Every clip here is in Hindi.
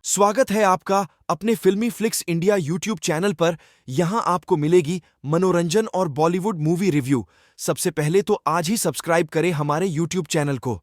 स्वागत है आपका अपने फिल्मी फ्लिक्स इंडिया यूट्यूब चैनल पर। यहाँ आपको मिलेगी मनोरंजन और बॉलीवुड मूवी रिव्यू। सबसे पहले तो आज ही सब्सक्राइब करें हमारे यूट्यूब चैनल को।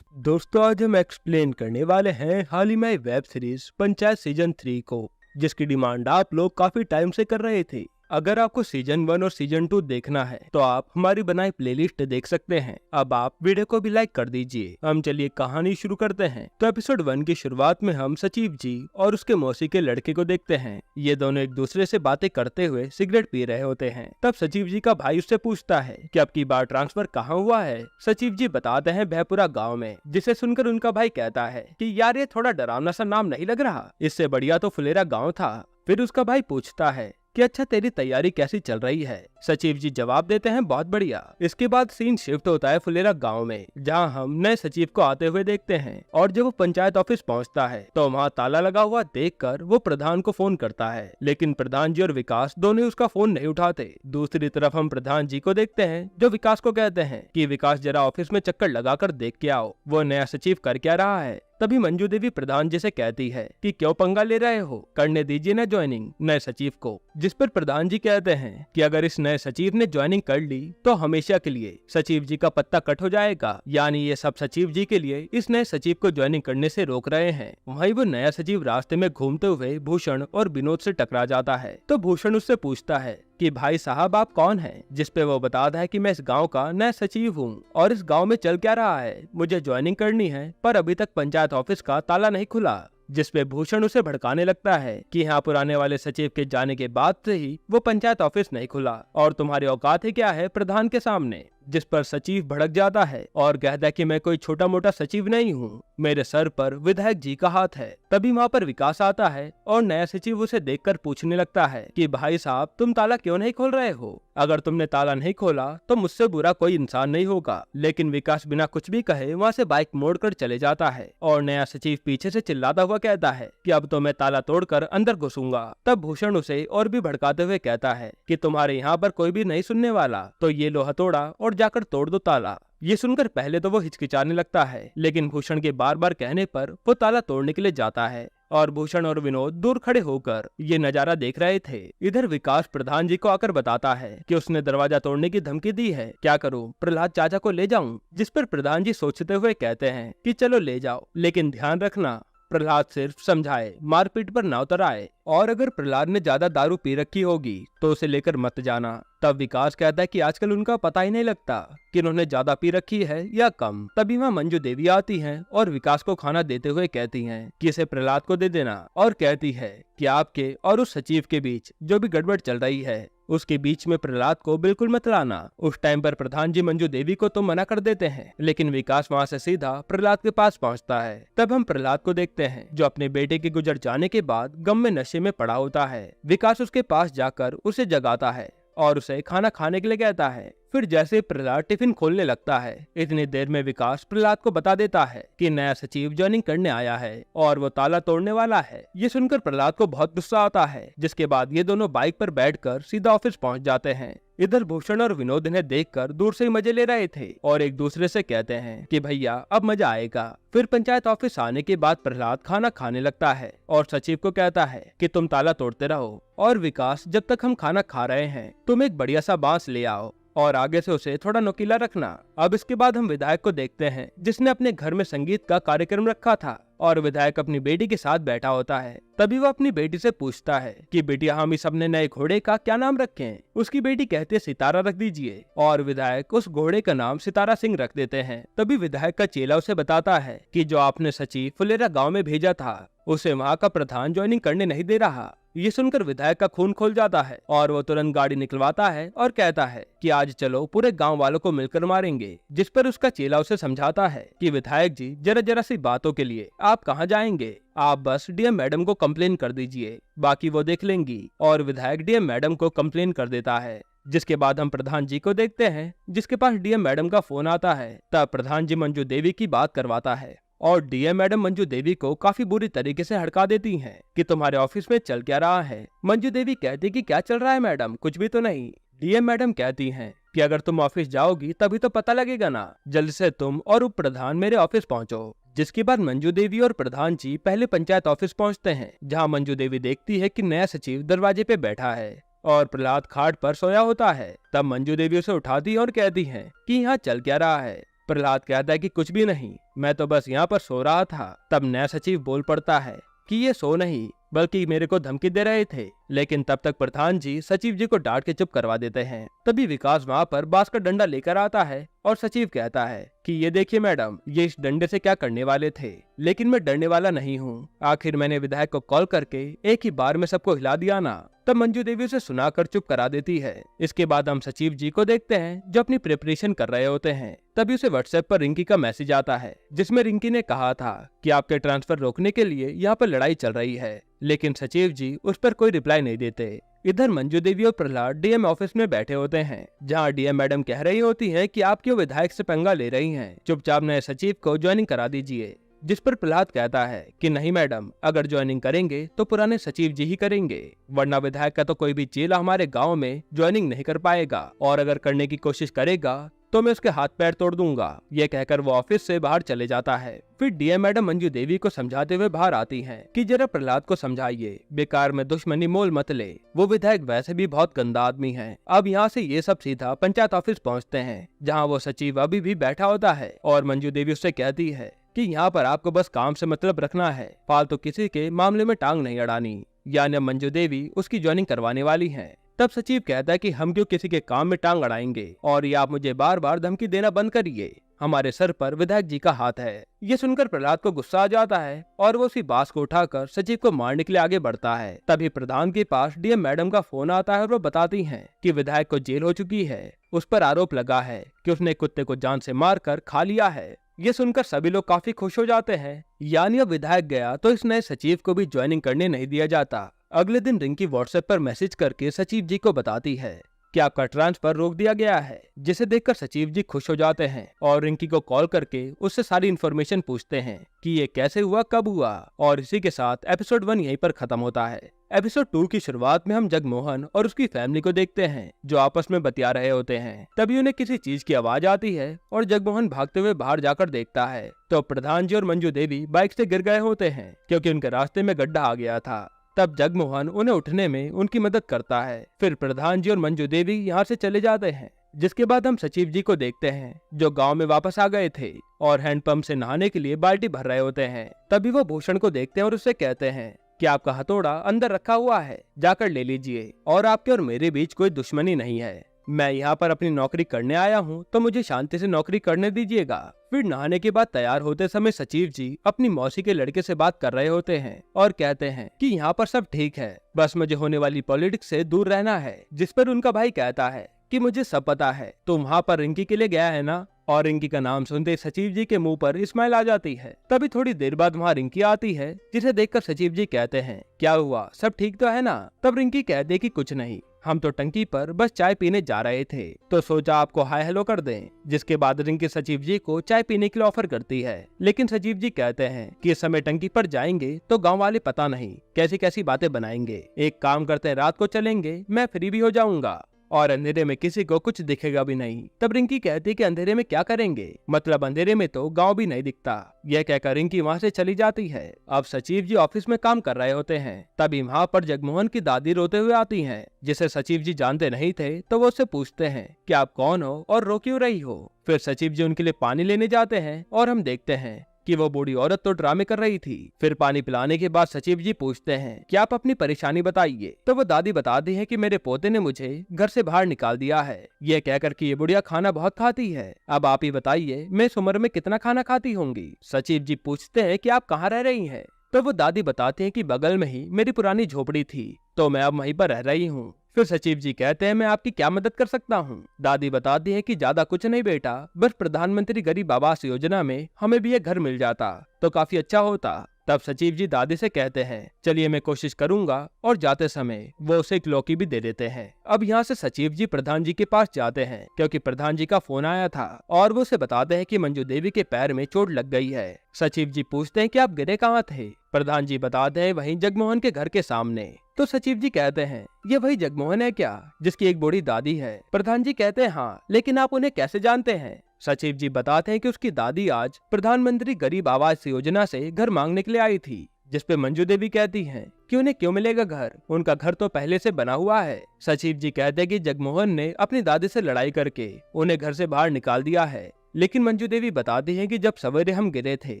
दोस्तों, आज हम एक्सप्लेन करने वाले हैं हाल ही में वेब सीरीज पंचायत सीजन 3 को, जिसकी डिमांड आप लोग काफी टाइम से कर रहे थे। अगर आपको सीजन 1 और सीजन 2 देखना है तो आप हमारी बनाई प्लेलिस्ट देख सकते हैं। अब आप वीडियो को भी लाइक कर दीजिए। हम चलिए कहानी शुरू करते हैं। तो एपिसोड 1 की शुरुआत में हम सचिव जी और उसके मौसी के लड़के को देखते हैं। ये दोनों एक दूसरे से बातें करते हुए सिगरेट पी रहे होते हैं। तब सचिव जी का भाई उससे पूछता है कि अब की बार ट्रांसफर कहाँ हुआ है। सचिव जी बताते हैं भयपुरा गाँव में, जिसे सुनकर उनका भाई कहता है कि यार ये थोड़ा डरावना सा नाम नहीं लग रहा, इससे बढ़िया तो फुलेरा गाँव था। फिर उसका भाई पूछता है कि अच्छा तेरी तैयारी कैसी चल रही है। सचिव जी जवाब देते हैं बहुत बढ़िया। इसके बाद सीन शिफ्ट होता है फुलेरा गांव में, जहां हम नए सचिव को आते हुए देखते हैं। और जब वो पंचायत ऑफिस पहुंचता है तो वहां ताला लगा हुआ देखकर वो प्रधान को फोन करता है, लेकिन प्रधान जी और विकास दोनों ही उसका फोन नहीं उठाते। दूसरी तरफ हम प्रधान जी को देखते हैं, जो विकास को कहते हैं कि विकास जरा ऑफिस में चक्कर लगाकर देख के आओ, वो नया सचिव कर क्या रहा है। तभी मंजू देवी प्रधान जी से कहती है कि क्यों पंगा ले रहे हो, करने दीजिए ना ज्वाइनिंग नए सचिव को। जिस पर प्रधान जी कहते हैं कि अगर इस नए सचिव ने ज्वाइनिंग कर ली तो हमेशा के लिए सचिव जी का पत्ता कट हो जाएगा। यानी ये सब सचिव जी के लिए इस नए सचिव को ज्वाइनिंग करने से रोक रहे हैं। वहीं वो नया सचिव रास्ते में घूमते हुए भूषण और विनोद से टकरा जाता है। तो भूषण उससे पूछता है कि भाई साहब आप कौन हैं, जिस पे वो बताता है कि मैं इस गांव का नया सचिव हूँ और इस गांव में चल क्या रहा है, मुझे ज्वाइनिंग करनी है पर अभी तक पंचायत ऑफिस का ताला नहीं खुला। जिस पे भूषण उसे भड़काने लगता है कि यहाँ पुराने वाले सचिव के जाने के बाद से ही वो पंचायत ऑफिस नहीं खुला और तुम्हारी औकात ही क्या है प्रधान के सामने। जिस पर सचिव भड़क जाता है और कहता है कि मैं कोई छोटा मोटा सचिव नहीं हूँ, मेरे सर पर विधायक जी का हाथ है। तभी वहाँ पर विकास आता है और नया सचिव उसे देखकर पूछने लगता है कि भाई साहब तुम ताला क्यों नहीं खोल रहे हो, अगर तुमने ताला नहीं खोला तो मुझसे बुरा कोई इंसान नहीं होगा। लेकिन विकास बिना कुछ भी कहे वहाँ से बाइक मोड़कर चले जाता है और नया सचिव पीछे से चिल्लाता हुआ कहता है कि अब तो मैं ताला तोड़कर अंदर घुसूंगा। तब भूषण उसे और भी भड़काते हुए कहता है कि तुम्हारे यहाँ पर कोई भी नहीं सुनने वाला, तो ये लो हथौड़ा और जाकर तोड़ दो ताला। ये सुनकर पहले तो वो हिचकिचाने लगता है, लेकिन भूषण के बार बार कहने पर वो ताला तोड़ने के लिए जाता है और भूषण और विनोद दूर खड़े होकर ये नजारा देख रहे थे। इधर विकास प्रधान जी को आकर बताता है कि उसने दरवाजा तोड़ने की धमकी दी है, क्या करूं, प्रहलाद चाचा को ले जाऊं। जिस पर प्रधान जी सोचते हुए कहते हैं कि चलो ले जाओ, लेकिन ध्यान रखना प्रहलाद सिर्फ समझाए, मारपीट पर ना उतर आए, और अगर प्रहलाद ने ज्यादा दारू पी रखी होगी तो उसे लेकर मत जाना। तब विकास कहता है कि आजकल उनका पता ही नहीं लगता कि उन्होंने ज्यादा पी रखी है या कम। तभी वहाँ मंजू देवी आती हैं और विकास को खाना देते हुए कहती हैं कि इसे प्रहलाद को दे देना, और कहती है कि आपके और उस सचिव के बीच जो भी गड़बड़ चल रही है उसके बीच में प्रहलाद को बिल्कुल मत लाना। उस टाइम पर प्रधान जी मंजू देवी को तो मना कर देते हैं, लेकिन विकास वहाँ से सीधा प्रहलाद के पास पहुँचता है। तब हम प्रहलाद को देखते हैं, जो अपने बेटे के गुजर जाने के बाद गम में नशे में पड़ा होता है। विकास उसके पास जाकर उसे जगाता है और उसे खाना खाने के लिए कहता है। फिर जैसे प्रहलाद टिफिन खोलने लगता है, इतनी देर में विकास प्रहलाद को बता देता है कि नया सचिव ज्वाइनिंग करने आया है और वो ताला तोड़ने वाला है। ये सुनकर प्रहलाद को बहुत गुस्सा आता है, जिसके बाद ये दोनों बाइक पर बैठकर सीधा ऑफिस पहुंच जाते हैं। इधर भूषण और विनोद इन्हें देखकर दूर से ही मजे ले रहे थे और एक दूसरे से कहते हैं कि भैया अब मजा आएगा। फिर पंचायत ऑफिस आने के बाद प्रहलाद खाना खाने लगता है और सचिव को कहता है कि तुम ताला तोड़ते रहो, और विकास जब तक हम खाना खा रहे हैं तुम एक बढ़िया सा बांस ले आओ और आगे से उसे थोड़ा नुकीला रखना। अब इसके बाद हम विधायक को देखते हैं, जिसने अपने घर में संगीत का कार्यक्रम रखा था और विधायक अपनी बेटी के साथ बैठा होता है। तभी वो अपनी बेटी से पूछता है कि बेटिया हम इस अपने नए घोड़े का क्या नाम रखें। उसकी बेटी कहती है सितारा रख दीजिए, और विधायक उस घोड़े का नाम सितारा सिंह रख देते हैं। तभी विधायक का चेला उसे बताता है कि जो आपने सचिव फुलेरा गाँव में भेजा था उसे वहाँ का प्रधान ज्वाइनिंग करने नहीं दे रहा। ये सुनकर विधायक का खून खोल जाता है और वो तुरंत गाड़ी निकलवाता है और कहता है कि आज चलो पूरे गांव वालों को मिलकर मारेंगे। जिस पर उसका चेला उसे समझाता है कि विधायक जी जरा जरा सी बातों के लिए आप कहां जाएंगे, आप बस डीएम मैडम को कंप्लेन कर दीजिए, बाकी वो देख लेंगी। और विधायक डीएम मैडम को कंप्लेन कर देता है। जिसके बाद हम प्रधान जी को देखते हैं, जिसके पास डीएम मैडम का फोन आता है। तब प्रधान जी मंजू देवी की बात करवाता है और डीएम मैडम मंजू देवी को काफी बुरी तरीके से हड़का देती हैं कि तुम्हारे ऑफिस में चल क्या रहा है। मंजू देवी कहती कि क्या चल रहा है मैडम, कुछ भी तो नहीं। डीएम मैडम कहती हैं कि अगर तुम ऑफिस जाओगी तभी तो पता लगेगा ना, जल्द से तुम और उप प्रधान मेरे ऑफिस पहुंचो। जिसके बाद मंजू देवी और प्रधान जी पहले पंचायत ऑफिस पहुंचते हैं, जहां मंजू देवी देखती है कि नया सचिव दरवाजे पे बैठा है और प्रहलाद खाट पर सोया होता है। तब मंजू देवी उसे उठाती है और कहती है कि यहाँ चल क्या रहा है। प्रहलाद कहता है कि कुछ भी नहीं, मैं तो बस यहाँ पर सो रहा था। तब नया सचिव बोल पड़ता है कि ये सो नहीं बल्कि मेरे को धमकी दे रहे थे। लेकिन तब तक प्रधान जी सचिव जी को डांट के चुप करवा देते हैं। तभी विकास वहाँ पर बांस का डंडा लेकर आता है और सचिव कहता है कि ये देखिए मैडम, ये इस डंडे से क्या करने वाले थे, लेकिन मैं डरने वाला नहीं हूँ। आखिर मैंने विधायक को कॉल करके एक ही बार में सबको हिला दिया ना। तब मंजू देवी उसे सुनाकर चुप करा देती है। इसके बाद हम सचिव जी को देखते हैं जो अपनी प्रिपरेशन कर रहे होते हैं। तभी उसे व्हाट्सएप पर रिंकी का मैसेज आता है, जिसमें रिंकी ने कहा था कि आपके ट्रांसफर रोकने के लिए यहाँ पर लड़ाई चल रही है, लेकिन सचिव जी उस पर कोई रिप्लाई नहीं देते। इधर मंजू देवी और प्रहलाद डीएम ऑफिस में बैठे होते हैं, जहां डीएम मैडम कह रही होती हैं कि आप क्यों विधायक से पंगा ले रही हैं, चुपचाप नए सचिव को ज्वाइनिंग करा दीजिए। जिस पर प्रहलाद कहता है कि नहीं मैडम, अगर ज्वाइनिंग करेंगे तो पुराने सचिव जी ही करेंगे, वरना विधायक का तो कोई भी चेला हमारे गाँव में ज्वाइनिंग नहीं कर पाएगा, और अगर करने की कोशिश करेगा तो मैं उसके हाथ पैर तोड़ दूंगा। ये कहकर वो ऑफिस से बाहर चले जाता है। फिर डीएम मैडम मंजू देवी को समझाते हुए बाहर आती हैं कि जरा प्रहलाद को समझाइए, बेकार में दुश्मनी मोल मत ले, वो विधायक वैसे भी बहुत गंदा आदमी है। अब यहाँ से ये सब सीधा पंचायत ऑफिस पहुँचते हैं, जहाँ वो सचिव अभी भी बैठा होता है और मंजू देवी उससे कहती है कि यहाँ पर आपको बस काम से मतलब रखना है, फालतू किसी के मामले में टांग नहीं अड़ानी। यानी मंजू देवी उसकी ज्वाइनिंग करवाने वाली है। तब सचिव कहता है कि हम क्यों किसी के काम में टांग अड़ाएंगे, और ये आप मुझे बार बार धमकी देना बंद करिए, हमारे सर पर विधायक जी का हाथ है। ये सुनकर प्रहलाद को गुस्सा आ जाता है और वो उसी बांस को उठाकर सचिव को मारने के लिए आगे बढ़ता है। तभी प्रधान के पास डीएम मैडम का फोन आता है और वो बताती हैं कि विधायक को जेल हो चुकी है। उस पर आरोप लगा है कि उसने कुत्ते को जान से मारकर खा लिया है। ये सुनकर सभी लोग काफी खुश हो जाते हैं, यानी अब विधायक गया तो इस नए सचिव को भी ज्वाइनिंग करने नहीं दिया जाता। अगले दिन रिंकी व्हाट्सएप पर मैसेज करके सचिव जी को बताती है कि आपका ट्रांसफर रोक दिया गया है, जिसे देखकर सचिव जी खुश हो जाते हैं और रिंकी को कॉल करके उससे सारी इन्फॉर्मेशन पूछते हैं कि ये कैसे हुआ, कब हुआ। और इसी के साथ एपिसोड 1 यहीं पर खत्म होता है। एपिसोड 2 की शुरुआत में हम जगमोहन और उसकी फैमिली को देखते हैं, जो आपस में बतिया रहे होते हैं। तभी उन्हें किसी चीज की आवाज आती है और जगमोहन भागते हुए बाहर जाकर देखता है तो प्रधान जी और मंजू देवी बाइक से गिर गए होते हैं, क्योंकि उनके रास्ते में गड्ढा आ गया था। तब जगमोहन उन्हें उठने में उनकी मदद करता है। फिर प्रधान जी और मंजू देवी यहाँ से चले जाते हैं। जिसके बाद हम सचिव जी को देखते हैं, जो गांव में वापस आ गए थे और हैंडपंप से नहाने के लिए बाल्टी भर रहे होते हैं। तभी वो भूषण को देखते हैं और उससे कहते हैं कि आपका हथौड़ा अंदर रखा हुआ है, जाकर ले लीजिए, और आपके और मेरे बीच कोई दुश्मनी नहीं है। मैं यहाँ पर अपनी नौकरी करने आया हूँ, तो मुझे शांति से नौकरी करने दीजिएगा। फिर नहाने के बाद तैयार होते समय सचिव जी अपनी मौसी के लड़के से बात कर रहे होते हैं और कहते हैं कि यहाँ पर सब ठीक है, बस मुझे होने वाली पॉलिटिक्स से दूर रहना है। जिस पर उनका भाई कहता है कि मुझे सब पता है, तुम वहाँ पर रिंकी के लिए गया है ना। और रिंकी का नाम सुनते सचिव जी के मुंह पर स्माइल आ जाती है। तभी थोड़ी देर बाद वहाँ रिंकी आती है, जिसे देखकर सचिव जी कहते हैं क्या हुआ, सब ठीक तो है ना। तब रिंकी कहते है कि कुछ नहीं, हम तो टंकी पर बस चाय पीने जा रहे थे, तो सोचा आपको हाय हेलो कर दें। जिसके बाद रिंकी सचिव जी को चाय पीने के लिए ऑफर करती है, लेकिन सचिव जी कहते हैं कि इस समय टंकी पर जाएंगे तो गांव वाले पता नहीं कैसी कैसी बातें बनाएंगे। एक काम करते हैं, रात को चलेंगे, मैं फ्री भी हो जाऊंगा और अंधेरे में किसी को कुछ दिखेगा भी नहीं। तब रिंकी कहती है कि अंधेरे में क्या करेंगे, मतलब अंधेरे में तो गांव भी नहीं दिखता। यह कहकर रिंकी वहां से चली जाती है। अब सचिव जी ऑफिस में काम कर रहे होते हैं। तभी वहां पर जगमोहन की दादी रोते हुए आती हैं, जिसे सचिव जी जानते नहीं थे। तो वो उससे पूछते हैं कि आप कौन हो और रो क्यों रही हो। फिर सचिव जी उनके लिए पानी लेने जाते हैं और हम देखते हैं कि वो बूढ़ी औरत तो ड्रामे कर रही थी। फिर पानी पिलाने के बाद सचिव जी पूछते हैं कि आप अपनी परेशानी बताइए। तो वो दादी बताती है कि मेरे पोते ने मुझे घर से बाहर निकाल दिया है, ये कहकर कि ये बुढ़िया खाना बहुत खाती है। अब आप ही बताइए, मैं इस उम्र में कितना खाना खाती होंगी। सचिव जी पूछते हैं कि आप कहाँ रह रही हैं। तो वो दादी बताते हैं कि बगल में ही मेरी पुरानी झोपड़ी थी, तो मैं अब वहीं पर रह रही हूँ। फिर सचिव जी कहते हैं मैं आपकी क्या मदद कर सकता हूँ। दादी बताती है कि ज्यादा कुछ नहीं बेटा, बस प्रधानमंत्री गरीब आवास योजना में हमें भी एक घर मिल जाता तो काफी अच्छा होता। तब सचिव जी दादी से कहते हैं चलिए मैं कोशिश करूंगा, और जाते समय वो उसे एक लौकी भी दे देते हैं। अब यहाँ से सचिव जी प्रधान जी के पास जाते हैं, क्योंकि प्रधान जी का फोन आया था और वो उसे बताते हैं कि मंजू देवी के पैर में चोट लग गई है। सचिव जी पूछते हैं कि आप गिरे कहाँ थे। प्रधान जी बताते हैं वहीं जगमोहन के घर के सामने। तो सचिव जी कहते हैं ये वही जगमोहन है क्या, जिसकी एक बूढ़ी दादी है। प्रधान जी कहते हैं हाँ, लेकिन आप उन्हें कैसे जानते हैं। सचिव जी बताते हैं कि उसकी दादी आज प्रधानमंत्री गरीब आवास योजना से घर मांगने के लिए आई थी, जिसपे मंजू देवी कहती हैं कि उन्हें क्यों मिलेगा घर, उनका घर तो पहले से बना हुआ है। सचिव जी कहते हैं कि जगमोहन ने अपनी दादी से लड़ाई करके उन्हें घर से बाहर निकाल दिया है, लेकिन मंजू देवी बताती हैं कि जब सवेरे हम गिरे थे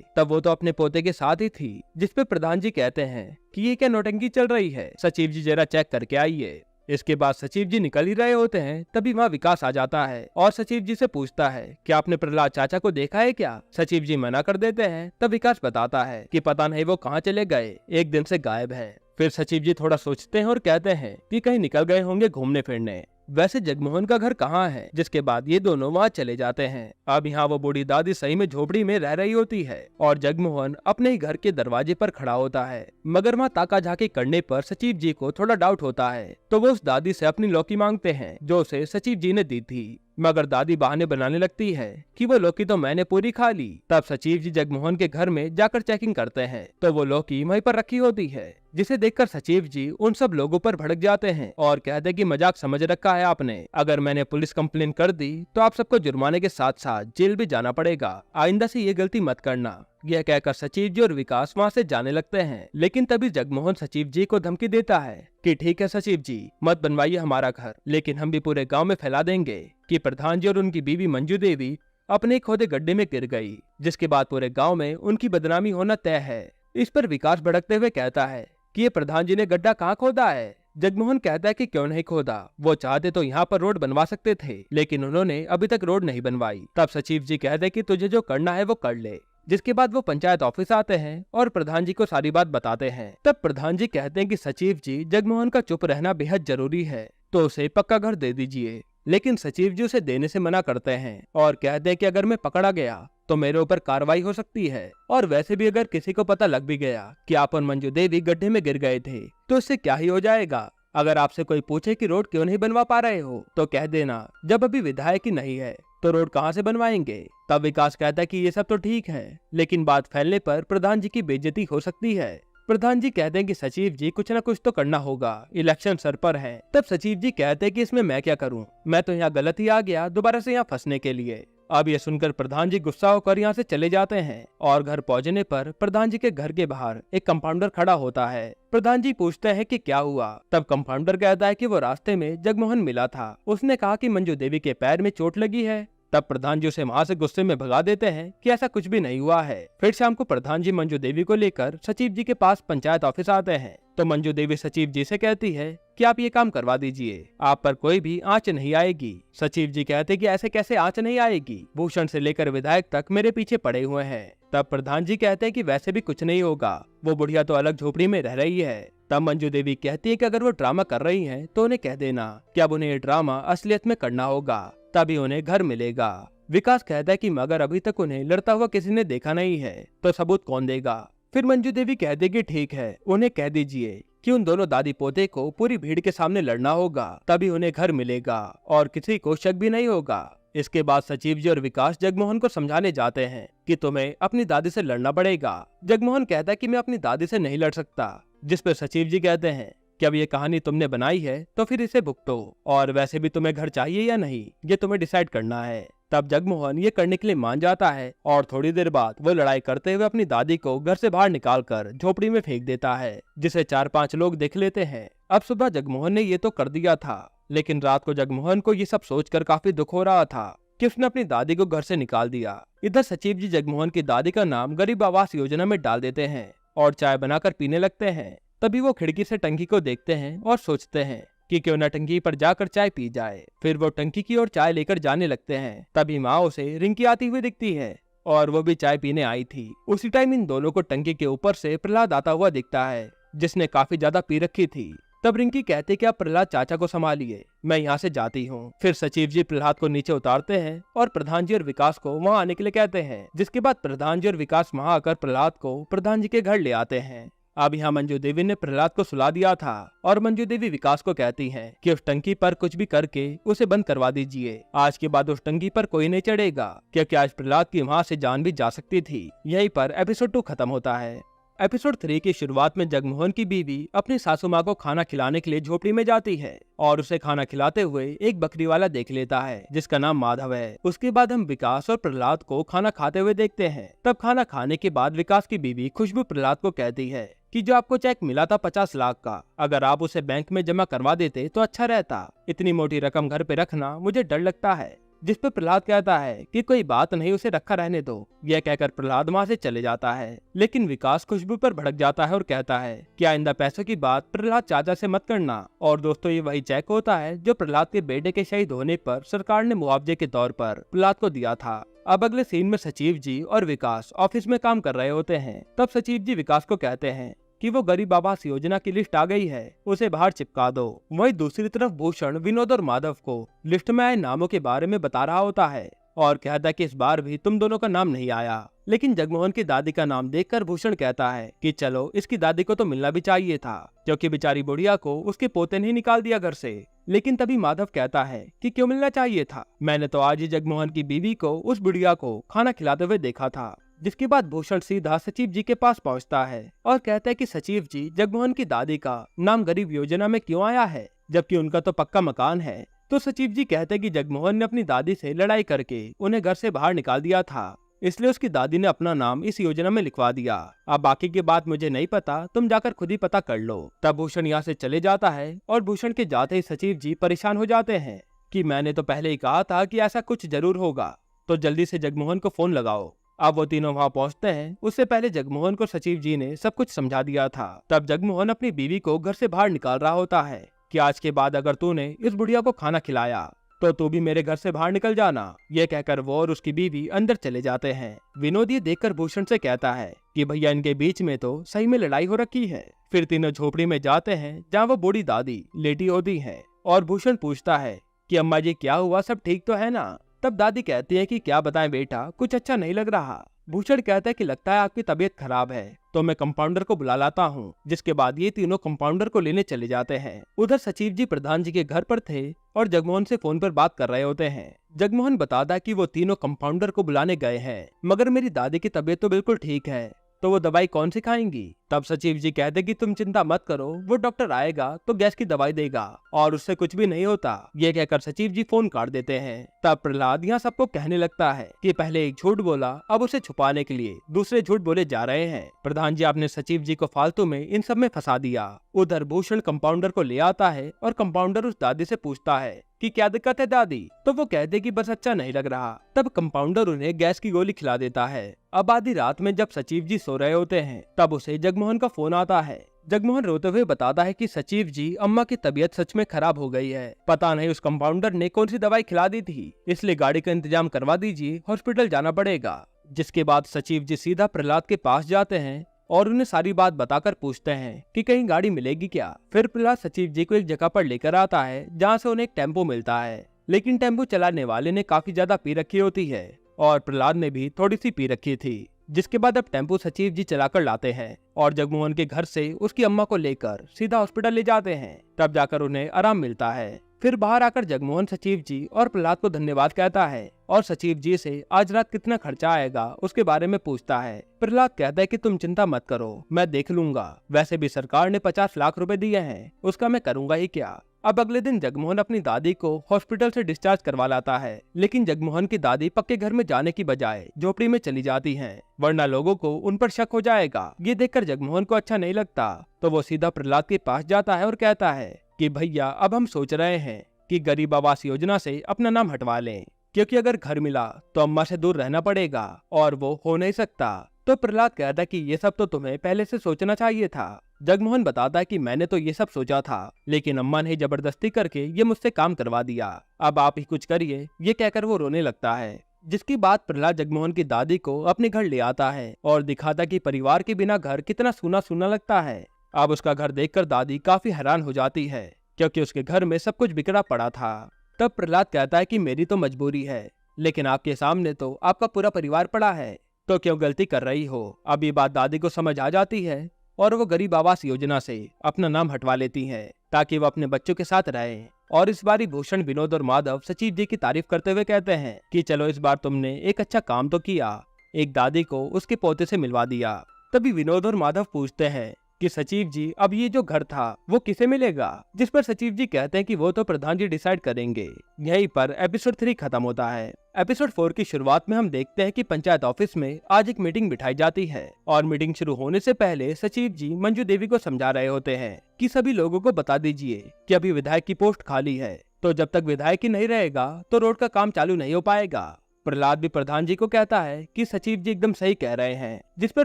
तब वो तो अपने पोते के साथ ही थी, जिसपे प्रधान जी कहते हैं कि ये क्या नौटंकी चल रही है, सचिव जी जरा चेक करके आइए। इसके बाद सचिव जी निकल ही रहे होते हैं, तभी वहाँ विकास आ जाता है और सचिव जी से पूछता है कि आपने प्रहलाद चाचा को देखा है क्या। सचिव जी मना कर देते हैं। तब विकास बताता है कि पता नहीं वो कहाँ चले गए, एक दिन से गायब है। फिर सचिव जी थोड़ा सोचते हैं और कहते हैं कि कहीं निकल गए होंगे घूमने फिरने। वैसे जगमोहन का घर कहाँ है, जिसके बाद ये दोनों वहाँ चले जाते हैं। अब यहाँ वो बूढ़ी दादी सही में झोपड़ी में रह रही होती है और जगमोहन अपने ही घर के दरवाजे पर खड़ा होता है, मगर वहाँ ताका झाकी करने पर सचिव जी को थोड़ा डाउट होता है, तो वो उस दादी से अपनी लौकी मांगते हैं जो उसे सचिव जी ने दी थी, मगर दादी बहाने बनाने लगती है कि वो लौकी तो मैंने पूरी खा ली। तब सचिव जी जगमोहन के घर में जाकर चेकिंग करते हैं तो वो लौकी वहीं पर रखी होती है, जिसे देखकर सचिव जी उन सब लोगों पर भड़क जाते हैं और कहते हैं कि मजाक समझ रखा है आपने, अगर मैंने पुलिस कंप्लेन कर दी तो आप सबको जुर्माने के साथ साथ जेल भी जाना पड़ेगा, आइंदा से ये गलती मत करना। यह कहकर सचिव जी और विकास वहाँ से जाने लगते हैं, लेकिन तभी जगमोहन सचिव जी को धमकी देता है कि ठीक है सचिव जी, मत बनवाइए हमारा घर, लेकिन हम भी पूरे गांव में फैला देंगे कि प्रधान जी और उनकी बीवी मंजू देवी अपने खोदे गड्ढे में गिर गई, जिसके बाद पूरे गांव में उनकी बदनामी होना तय है। इस पर विकास भड़कते हुए कहता है कि ये प्रधान जी ने गड्ढा कहाँ खोदा है। जगमोहन कहता है कि क्यों नहीं खोदा, वो चाहते तो यहाँ पर रोड बनवा सकते थे, लेकिन उन्होंने अभी तक रोड नहीं बनवाई। तब सचिव जी कहते हैं कि तुझे जो करना है वो कर ले। जिसके बाद वो पंचायत ऑफिस आते हैं और प्रधान जी को सारी बात बताते हैं। तब प्रधान जी कहते हैं कि सचिव जी जगमोहन का चुप रहना बेहद जरूरी है, तो उसे पक्का घर दे दीजिए, लेकिन सचिव जी उसे देने से मना करते हैं और कहते हैं कि अगर मैं पकड़ा गया तो मेरे ऊपर कार्रवाई हो सकती है, और वैसे भी अगर किसी को पता लग भी गया कि आप और मंजू देवी गड्ढे में गिर गए थे तो इससे क्या ही हो जाएगा। अगर आपसे कोई पूछे कि रोड क्यों नहीं बनवा पा रहे हो तो कह देना जब अभी विधायक ही नहीं है तो रोड कहाँ से बनवाएंगे। तब विकास कहता है कि ये सब तो ठीक है, लेकिन बात फैलने पर प्रधान जी की बेइज्जती हो सकती है। प्रधान जी कहते हैं कि सचिव जी कुछ न कुछ तो करना होगा, इलेक्शन सर पर है। तब सचिव जी कहते हैं कि इसमें मैं क्या करूं, मैं तो यहाँ गलत ही आ गया दोबारा से यहाँ फंसने के लिए। अब ये सुनकर प्रधान जी गुस्सा होकर यहाँ से चले जाते हैं और घर पहुँचने पर प्रधान जी के घर के बाहर एक कंपाउंडर खड़ा होता है। प्रधान जी पूछते हैं कि क्या हुआ। तब कंपाउंडर कहता है कि वो रास्ते में जगमोहन मिला था, उसने कहा कि मंजू देवी के पैर में चोट लगी है। तब प्रधान जी उसे वहाँ से गुस्से में भगा देते हैं कि ऐसा कुछ भी नहीं हुआ है। फिर शाम को प्रधान जी मंजू देवी को लेकर सचिव जी के पास पंचायत ऑफिस आते हैं, तो मंजू देवी सचिव जी से कहती है कि आप ये काम करवा दीजिए, आप पर कोई भी आंच नहीं आएगी। सचिव जी कहते कि ऐसे कैसे आंच नहीं आएगी, भूषण से लेकर विधायक तक मेरे पीछे पड़े हुए हैं। तब प्रधान जी कहते हैं कि वैसे भी कुछ नहीं होगा, वो बुढ़िया तो अलग झोपड़ी में रह रही है। तब मंजू देवी कहती है कि अगर वो ड्रामा कर रही हैं तो उन्हें कह देना कि अब उन्हें ये ड्रामा असलियत में करना होगा, तभी उन्हें घर मिलेगा। विकास कहता है कि मगर अभी तक उन्हें लड़ता हुआ किसी ने देखा नहीं है तो सबूत कौन देगा। फिर मंजू देवी कहती कि ठीक है, उन्हें कह दीजिए कि उन दोनों दादी पोते को पूरी भीड़ के सामने लड़ना होगा, तभी उन्हें घर मिलेगा और किसी को शक भी नहीं होगा। इसके बाद सचिव जी और विकास जगमोहन को समझाने जाते हैं कि तुम्हें अपनी दादी से लड़ना पड़ेगा। जगमोहन कहता है कि मैं अपनी दादी से नहीं लड़ सकता, जिस पर सचिव जी कहते हैं कि अब ये कहानी तुमने बनाई है तो फिर इसे भुगतो, और वैसे भी तुम्हें घर चाहिए या नहीं ये तुम्हें डिसाइड करना है। तब जगमोहन ये करने के लिए मान जाता है और थोड़ी देर बाद वो लड़ाई करते हुए अपनी दादी को घर से बाहर निकालकर झोपड़ी में फेंक देता है, जिसे 4-5 लोग देख लेते हैं। अब सुबह जगमोहन ने ये तो कर दिया था, लेकिन रात को जगमोहन को ये सब सोचकर काफी दुख हो रहा था कि उसने अपनी दादी को घर से निकाल दिया। इधर सचिव जी जगमोहन की दादी का नाम गरीब आवास योजना में डाल देते हैं और चाय बनाकर पीने लगते हैं। तभी वो खिड़की से टंकी को देखते हैं और सोचते हैं कि क्यों न टंकी पर जाकर चाय पी जाए। फिर वो टंकी की ओर चाय लेकर जाने लगते हैं। तभी माँ उसे रिंकी आती हुई दिखती है और वो भी चाय पीने आई थी। उसी टाइम इन दोनों को टंकी के ऊपर से प्रहलाद आता हुआ दिखता है, जिसने काफी ज्यादा पी रखी थी। तब रिंकी कहते कि आप प्रहलाद चाचा को संभालिए, मैं यहाँ से जाती हूँ। फिर सचिव जी प्रहलाद को नीचे उतारते हैं और प्रधान जी और विकास को वहाँ आने के लिए कहते हैं, जिसके बाद प्रधान जी और विकास वहाँ आकर प्रहलाद को प्रधान जी के घर ले आते हैं। अब यहाँ मंजू देवी ने प्रहलाद को सुला दिया था और मंजू देवी विकास को कहती हैं कि उस टंकी पर कुछ भी करके उसे बंद करवा दीजिए। आज के बाद उस टंकी पर कोई नहीं चढ़ेगा, क्योंकि आज प्रहलाद की वहाँ से जान भी जा सकती थी। यहीं पर एपिसोड 2 खत्म होता है। एपिसोड 3 की शुरुआत में जगमोहन की बीवी अपनी सासू माँ को खाना खिलाने के लिए झोपड़ी में जाती है और उसे खाना खिलाते हुए एक बकरी वाला देख लेता है जिसका नाम माधव है। उसके बाद हम विकास और प्रहलाद को खाना खाते हुए देखते हैं। तब खाना खाने के बाद विकास की बीवी खुशबू प्रहलाद को कहती है कि जो आपको चेक मिला था 50 लाख का, अगर आप उसे बैंक में जमा करवा देते तो अच्छा रहता। इतनी मोटी रकम घर पे रखना मुझे डर लगता है। जिस पे प्रहलाद कहता है कि कोई बात नहीं, उसे रखा रहने दो। यह कहकर प्रहलाद वहाँ से चले जाता है, लेकिन विकास खुशबू पर भड़क जाता है और कहता है कि आइंदा पैसों की बात प्रहलाद चाचा से मत करना। और दोस्तों, ये वही चेक होता है जो प्रहलाद के बेटे के शहीद होने पर सरकार ने मुआवजे के तौर पर प्रहलाद को दिया था। अब अगले सीन में सचिव जी और विकास ऑफिस में काम कर रहे होते हैं। तब सचिव जी विकास को कहते हैं कि वो गरीब आवास योजना की लिस्ट आ गई है, उसे बाहर चिपका दो। वहीं दूसरी तरफ भूषण विनोद और माधव को लिस्ट में आए नामों के बारे में बता रहा होता है और कहता है कि इस बार भी तुम दोनों का नाम नहीं आया। लेकिन जगमोहन की दादी का नाम देखकर भूषण कहता है कि चलो, इसकी दादी को तो मिलना भी चाहिए था, क्योंकि बेचारी बुढ़िया को उसके पोते ने निकाल दिया घर से। लेकिन तभी माधव कहता है कि क्यों मिलना चाहिए था, मैंने तो आज ही जगमोहन की बीवी को उस बुढ़िया को खाना खिलाते हुए देखा था। जिसके बाद भूषण सीधा सचिव जी के पास पहुंचता है और कहता है कि सचिव जी, जगमोहन की दादी का नाम गरीब योजना में क्यों आया है, जबकि उनका तो पक्का मकान है। तो सचिव जी कहते हैं कि जगमोहन ने अपनी दादी से लड़ाई करके उन्हें घर से बाहर निकाल दिया था, इसलिए उसकी दादी ने अपना नाम इस योजना में लिखवा दिया। अब बाकी की बात मुझे नहीं पता, तुम जाकर खुद ही पता कर लो। तब भूषण यहाँ से चले जाता है और भूषण के जाते ही सचिव जी परेशान हो जाते हैं कि मैंने तो पहले ही कहा था कि ऐसा कुछ जरूर होगा, तो जल्दी से जगमोहन को फोन लगाओ। अब वो तीनों वहाँ पहुँचते हैं। उससे पहले जगमोहन को सचिव जी ने सब कुछ समझा दिया था। तब जगमोहन अपनी बीवी को घर से बाहर निकाल रहा होता है कि आज के बाद अगर तूने इस बुढ़िया को खाना खिलाया तो तू भी मेरे घर से बाहर निकल जाना। ये कहकर वो और उसकी बीवी अंदर चले जाते हैं। विनोद ये देखकर भूषण से कहता है कि भैया, इनके बीच में तो सही में लड़ाई हो रखी है। फिर तीनों झोपड़ी में जाते हैं जहाँ वो बूढ़ी दादी लेटी होती है और भूषण पूछता है कि अम्मा जी क्या हुआ, सब ठीक तो है ना। तब दादी कहती है कि क्या बताएं बेटा, कुछ अच्छा नहीं लग रहा। भूषण कहता है कि लगता है आपकी तबीयत खराब है, तो मैं कंपाउंडर को बुला लाता हूँ। जिसके बाद ये तीनों कंपाउंडर को लेने चले जाते हैं। उधर सचिव जी प्रधान जी के घर पर थे और जगमोहन से फोन पर बात कर रहे होते हैं। जगमोहन बताता है कि वो तीनों कंपाउंडर को बुलाने गए हैं, मगर मेरी दादी की तबीयत तो बिल्कुल ठीक है, तो वो दवाई कौन सी खाएंगी। तब सचिव जी कहते कि तुम चिंता मत करो, वो डॉक्टर आएगा तो गैस की दवाई देगा और उससे कुछ भी नहीं होता। ये कहकर सचिव जी फोन काट देते हैं। तब प्रहलाद यहाँ सबको कहने लगता है कि पहले एक झूठ बोला, अब उसे छुपाने के लिए दूसरे झूठ बोले जा रहे हैं। प्रधान जी, आपने सचिव जी को फालतू में इन सब में फंसा दिया। उधर भूषण कंपाउंडर को ले आता है और कंपाउंडर उस दादी से पूछता है कि क्या दिक्कत है दादी। तो वो कहते कि बस अच्छा नहीं लग रहा। तब कंपाउंडर उन्हें गैस की गोली खिला देता है। अब आधी रात में जब सचिव जी सो रहे होते हैं तब उसे जगमोहन का फोन आता है। जगमोहन रोते हुए बताता है कि सचिव जी, अम्मा की तबीयत सच में खराब हो गई है, पता नहीं उस कंपाउंडर ने कौन सी दवाई खिला दी थी, इसलिए गाड़ी का इंतजाम करवा दीजिए, हॉस्पिटल जाना पड़ेगा। जिसके बाद सचिव जी सीधा प्रहलाद के पास जाते हैं और उन्हें सारी बात बताकर पूछते हैं कि कहीं गाड़ी मिलेगी क्या। फिर प्रहलाद सचिव जी को एक जगह पर लेकर आता है जहाँ से उन्हें एक टेम्पो मिलता है, लेकिन टेम्पो चलाने वाले ने काफी ज्यादा पी रखी होती है और प्रहलाद ने भी थोड़ी सी पी रखी थी। जिसके बाद अब टेम्पो सचिव जी चलाकर लाते हैं और जगमोहन के घर से उसकी अम्मा को लेकर सीधा हॉस्पिटल ले जाते हैं। तब जाकर उन्हें आराम मिलता है। फिर बाहर आकर जगमोहन सचिव जी और प्रहलाद को धन्यवाद कहता है और सचिव जी से आज रात कितना खर्चा आएगा उसके बारे में पूछता है। प्रहलाद कहता है कि तुम चिंता मत करो, मैं देख लूंगा, वैसे भी सरकार ने 50 लाख रुपए दिए हैं, उसका मैं करूंगा ही क्या। अब अगले दिन जगमोहन अपनी दादी को हॉस्पिटल से डिस्चार्ज करवा लाता है, लेकिन जगमोहन की दादी पक्के घर में जाने की बजाय झोपड़ी में चली जाती हैं, वरना लोगों को उन पर शक हो जाएगा। ये देखकर जगमोहन को अच्छा नहीं लगता, तो वो सीधा प्रहलाद के पास जाता है और कहता है कि भैया, अब हम सोच रहे हैं कि गरीब आवास योजना से अपना नाम हटवा लें, क्योंकि अगर घर मिला तो अम्मा से दूर रहना पड़ेगा और वो हो नहीं सकता। तो प्रहलाद कहता है कि ये सब तो तुम्हें पहले से सोचना चाहिए था। जगमोहन बताता है कि मैंने तो ये सब सोचा था, लेकिन अम्मा ने जबरदस्ती करके ये मुझसे काम करवा दिया, अब आप ही कुछ करिए। ये कहकर वो रोने लगता है। जिसकी बात प्रहलाद जगमोहन की दादी को अपने घर ले आता है और दिखाता कि परिवार के बिना घर कितना सूना सूना लगता है। अब उसका घर देखकर दादी काफी हैरान हो जाती है, क्योंकि उसके घर में सब कुछ बिगड़ा पड़ा था। तब प्रहलाद कहता है कि मेरी तो मजबूरी है, लेकिन आपके सामने तो आपका पूरा परिवार पड़ा है, तो क्यों गलती कर रही हो। अब ये बात दादी को समझ आ जाती है और वो गरीब आवास योजना से अपना नाम हटवा लेती हैं, ताकि वो अपने बच्चों के साथ रहें। और इस बार भूषण, विनोद और माधव सचिव जी की तारीफ करते हुए कहते हैं कि चलो, इस बार तुमने एक अच्छा काम तो किया, एक दादी को उसके पोते से मिलवा दिया। तभी विनोद और माधव पूछते हैं कि सचिव जी अब ये जो घर था वो किसे मिलेगा, जिस पर सचिव जी कहते हैं कि वो तो प्रधान जी डिसाइड करेंगे। यहीं पर एपिसोड 3 खत्म होता है। एपिसोड 4 की शुरुआत में हम देखते हैं कि पंचायत ऑफिस में आज एक मीटिंग बिठाई जाती है और मीटिंग शुरू होने से पहले सचिव जी मंजू देवी को समझा रहे होते हैं कि सभी लोगों को बता दीजिए कि अभी विधायक की पोस्ट खाली है, तो जब तक विधायक ही नहीं रहेगा तो रोड का काम चालू नहीं हो पाएगा। प्रहलाद भी प्रधान जी को कहता है कि सचिव जी एकदम सही कह रहे हैं, जिस पर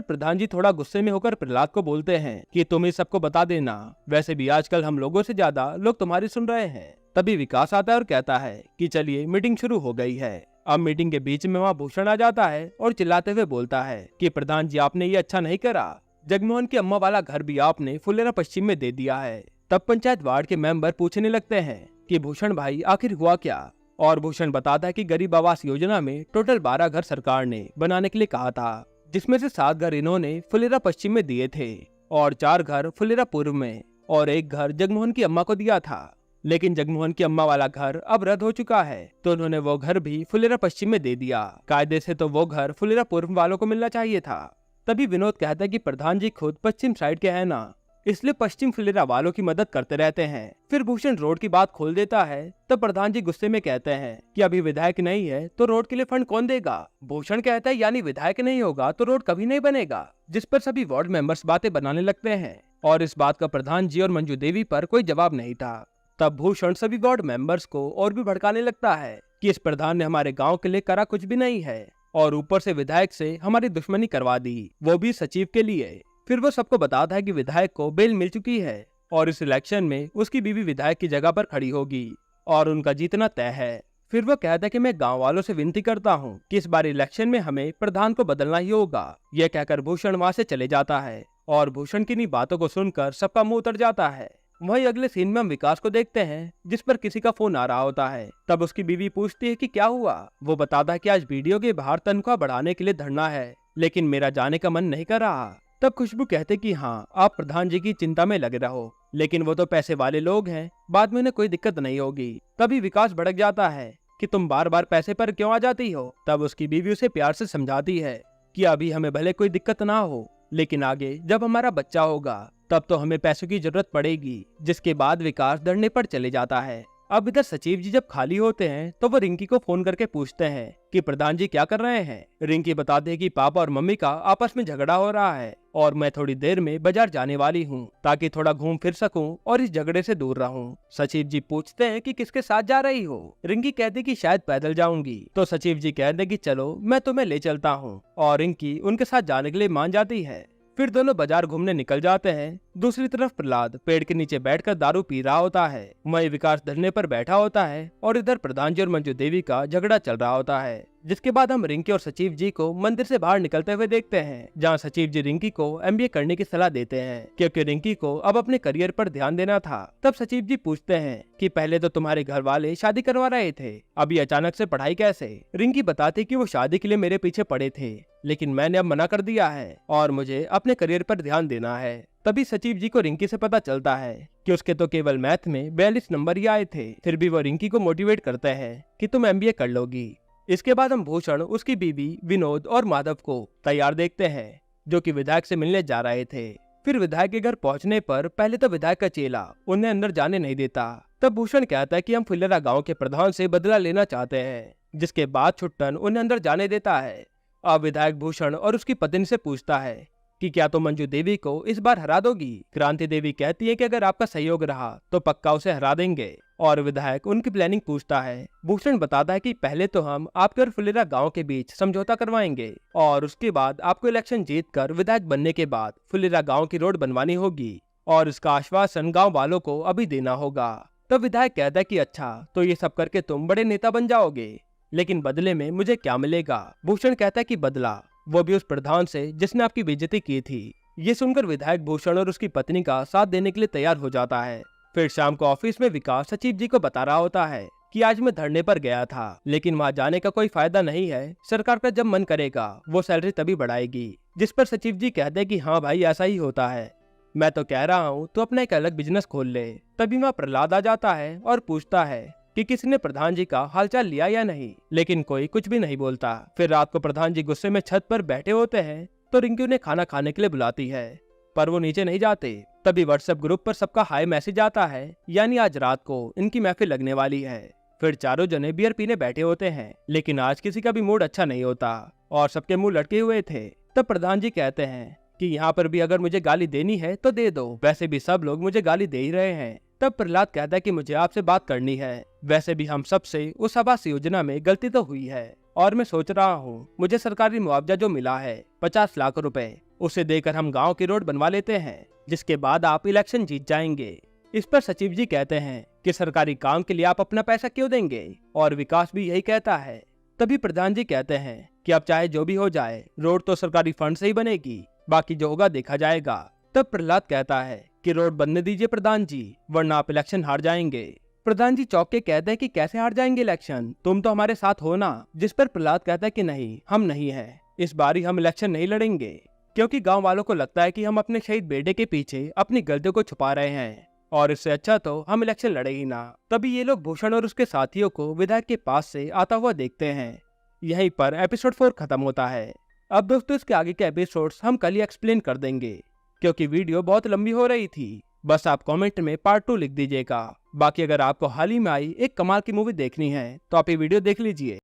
प्रधान जी थोड़ा गुस्से में होकर प्रहलाद को बोलते हैं कि तुम ही सबको बता देना, वैसे भी आजकल हम लोगों से ज्यादा लोग तुम्हारी सुन रहे हैं। तभी विकास आता है और कहता है कि चलिए मीटिंग शुरू हो गई है। अब मीटिंग के बीच में वहाँ भूषण आ जाता है और चिल्लाते हुए बोलता है कि प्रधान जी आपने ये अच्छा नहीं करा, जगमोहन की अम्मा वाला घर भी आपने फुलेरा पश्चिम में दे दिया है। तब पंचायत वार्ड के मेंबर पूछने लगते हैं कि भूषण भाई आखिर हुआ क्या, और भूषण बताता है कि गरीब आवास योजना में टोटल 12 घर सरकार ने बनाने के लिए कहा था, जिसमें से 7 घर इन्होंने फुलेरा पश्चिम में दिए थे और 4 घर फुलेरा पूर्व में और 1 घर जगमोहन की अम्मा को दिया था। लेकिन जगमोहन की अम्मा वाला घर अब रद्द हो चुका है, तो उन्होंने वो घर भी फुलेरा पश्चिम में दे दिया। कायदे से तो वो घर फुलेरा पूर्व वालों को मिलना चाहिए था। तभी विनोद कहता है कि प्रधान जी खुद पश्चिम साइड के हैं ना, इसलिए पश्चिम फुलेरा वालों की मदद करते रहते हैं। फिर भूषण रोड की बात खोल देता है, तब प्रधान जी गुस्से में कहते हैं कि अभी विधायक नहीं है तो रोड के लिए फंड कौन देगा। भूषण कहता है यानी विधायक नहीं होगा तो रोड कभी नहीं बनेगा, जिस पर सभी वार्ड मेंबर्स बातें बनाने लगते हैं और इस बात का प्रधान जी और मंजू देवी पर कोई जवाब नहीं था। तब भूषण सभी वार्ड मेंबर्स को और भी भड़काने लगता है कि इस प्रधान ने हमारे गाँव के लिए करा कुछ भी नहीं है और ऊपर से विधायक से हमारी दुश्मनी करवा दी, वो भी सचिव के लिए। फिर वो सबको बताता है कि विधायक को बेल मिल चुकी है और इस इलेक्शन में उसकी बीवी विधायक की जगह पर खड़ी होगी और उनका जीतना तय है। फिर वो कहता है कि मैं गांव वालों से विनती करता हूं कि इस बार इलेक्शन में हमें प्रधान को बदलना ही होगा। यह कहकर भूषण वहां से चले जाता है और भूषण की इन बातों को सुनकर सबका मुंह उतर जाता है। वहीं अगले सीन में हम विकास को देखते हैं, जिस पर किसी का फोन आ रहा होता है। तब उसकी बीवी पूछती है कि क्या हुआ। वो बताता है कि आज वीडियो के बाहर तनख्वाह बढ़ाने के लिए धरना है, लेकिन मेरा जाने का मन नहीं कर रहा। तब खुशबू कहते कि हाँ आप प्रधान जी की चिंता में लगे रहो, लेकिन वो तो पैसे वाले लोग हैं, बाद में उन्हें कोई दिक्कत नहीं होगी। तभी विकास भड़क जाता है कि तुम बार बार पैसे पर क्यों आ जाती हो। तब उसकी बीवी उसे प्यार से समझाती है कि अभी हमें भले कोई दिक्कत ना हो, लेकिन आगे जब हमारा बच्चा होगा तब तो हमें पैसों की जरूरत पड़ेगी। जिसके बाद विकास धरने पर चले जाता है। अब इधर सचिव जी जब खाली होते हैं तो वो रिंकी को फोन करके पूछते हैं कि प्रधान जी क्या कर रहे हैं। रिंकी बताते हैं कि पापा और मम्मी का आपस में झगड़ा हो रहा है और मैं थोड़ी देर में बाजार जाने वाली हूँ ताकि थोड़ा घूम फिर सकूं और इस झगड़े से दूर रहूं। सचिव जी पूछते हैं कि किसके साथ जा रही हो। रिंकी कहती कि शायद पैदल जाऊंगी, तो सचिव जी कहते कि चलो मैं तुम्हें ले चलता हूँ और रिंकी उनके साथ जाने के लिए मान जाती है। फिर दोनों बाजार घूमने निकल जाते हैं। दूसरी तरफ प्रहलाद पेड़ के नीचे बैठकर दारू पी रहा होता है। वहीं विकास धरने पर बैठा होता है और इधर प्रधान जी और मंजू देवी का झगड़ा चल रहा होता है। जिसके बाद हम रिंकी और सचिव जी को मंदिर से बाहर निकलते हुए देखते हैं, जहां सचिव जी रिंकी को एमबीए करने की सलाह देते हैं क्योंकि रिंकी को अब अपने करियर पर ध्यान देना था। तब सचिव जी पूछते हैं कि पहले तो तुम्हारे घर वाले शादी करवा रहे थे, अभी अचानक से पढ़ाई कैसे। रिंकी बताती कि वो शादी के लिए मेरे पीछे पड़े थे, लेकिन मैंने अब मना कर दिया है और मुझे अपने करियर पर ध्यान देना है। तभी सचिव जी को रिंकी से पता चलता है कि उसके तो केवल मैथ में 42 नंबर ही आए थे। फिर भी वो रिंकी को मोटिवेट करते हैं कि तुम एमबीए कर लोगी। इसके बाद हम भूषण, उसकी बीवी, विनोद और माधव को तैयार देखते हैं, जो कि विधायक से मिलने जा रहे थे। फिर विधायक के घर पहुंचने पर पहले तो विधायक का चेला उन्हें अंदर जाने नहीं देता। तब भूषण कहता है कि हम फुलेरा गाँव के प्रधान से बदला लेना चाहते हैं, जिसके बाद छुट्टन उन्हें अंदर जाने देता है। अब विधायक भूषण और उसकी पत्नी से पूछता है कि क्या तो मंजू देवी को इस बार हरा दोगी। क्रांति देवी कहती है कि अगर आपका सहयोग रहा तो पक्का उसे हरा देंगे और विधायक उनकी प्लानिंग पूछता है। भूषण बताता है कि पहले तो हम आपके और फुलेरा गांव के बीच समझौता करवाएंगे और उसके बाद आपको इलेक्शन जीतकर विधायक बनने के बाद फुलेरा गांव की रोड बनवानी होगी और इसका आश्वासन गाँव वालों को अभी देना होगा। तब विधायक कहता है कि अच्छा, तो ये सब करके तुम बड़े नेता बन जाओगे, लेकिन बदले में मुझे क्या मिलेगा। भूषण कहता है कि बदला, वो भी उस प्रधान से जिसने आपकी बेइज्जती की थी। ये सुनकर विधायक भूषण और उसकी पत्नी का साथ देने के लिए तैयार हो जाता है। फिर शाम को ऑफिस में विकास सचिव जी को बता रहा होता है कि आज मैं धरने पर गया था, लेकिन वहाँ जाने का कोई फायदा नहीं है। सरकार का जब मन करेगा वो सैलरी तभी बढ़ाएगी। जिस पर सचिव जी कहते हैं कि हाँ भाई, ऐसा ही होता है। मैं तो कह रहा हूँ तो अपना एक अलग बिजनेस खोल ले। तभी वहाँ प्रहलाद आ जाता है और पूछता है कि किसी ने प्रधान जी का हालचाल लिया या नहीं, लेकिन कोई कुछ भी नहीं बोलता। फिर रात को प्रधान जी गुस्से में छत पर बैठे होते हैं तो रिंकी उन्हें खाना खाने के लिए बुलाती है, पर वो नीचे नहीं जाते। तभी व्हाट्सएप ग्रुप पर सबका हाई मैसेज आता है, यानी आज रात को इनकी महफिल लगने वाली है। फिर चारों जने बियर पीने बैठे होते हैं, लेकिन आज किसी का भी मूड अच्छा नहीं होता और सबके मुंह लटके हुए थे। तब प्रधान जी कहते हैं कि यहाँ पर भी अगर मुझे गाली देनी है तो दे दो, वैसे भी सब लोग मुझे गाली दे ही रहे हैं। तब प्रहलाद कहता है कि मुझे आपसे बात करनी है, वैसे भी हम सबसे उस आवास योजना में गलती तो हुई है और मैं सोच रहा हूँ मुझे सरकारी मुआवजा जो मिला है 50 लाख रुपए, उसे देकर हम गाँव की रोड बनवा लेते हैं, जिसके बाद आप इलेक्शन जीत जाएंगे। इस पर सचिव जी कहते हैं कि सरकारी काम के लिए आप अपना पैसा क्यों देंगे, और विकास भी यही कहता है। तभी प्रधान जी कहते हैं कि अब चाहे जो भी हो जाए, रोड तो सरकारी फंड से ही बनेगी, बाकी जो होगा देखा जाएगा। तब प्रहलाद कहता है कि रोड बनने दीजिए प्रधान जी, वरना आप इलेक्शन हार जाएंगे। प्रधान जी चौंक के कहते हैं कि कैसे हार जाएंगे इलेक्शन, तुम तो हमारे साथ हो ना। जिस पर प्रहलाद कहता है कि नहीं, हम नहीं है, इस बारी हम इलेक्शन नहीं लड़ेंगे, क्योंकि गाँव वालों को लगता है कि हम अपने शहीद बेटे के पीछे अपनी गलतियों को छुपा रहे हैं, और इससे अच्छा तो हम इलेक्शन लड़े ही ना। तभी ये लोग भूषण और उसके साथियों को विधायक के पास से आता हुआ देखते हैं। यहीं पर एपिसोड 4 खत्म होता है। अब दोस्तों इसके आगे के एपिसोड्स हम कल ही एक्सप्लेन कर देंगे, क्योंकि वीडियो बहुत लंबी हो रही थी। बस आप कमेंट में पार्ट 2 लिख दीजिएगा। बाकी अगर आपको हाल ही में आई एक कमाल की मूवी देखनी है तो आप ये वीडियो देख लीजिए।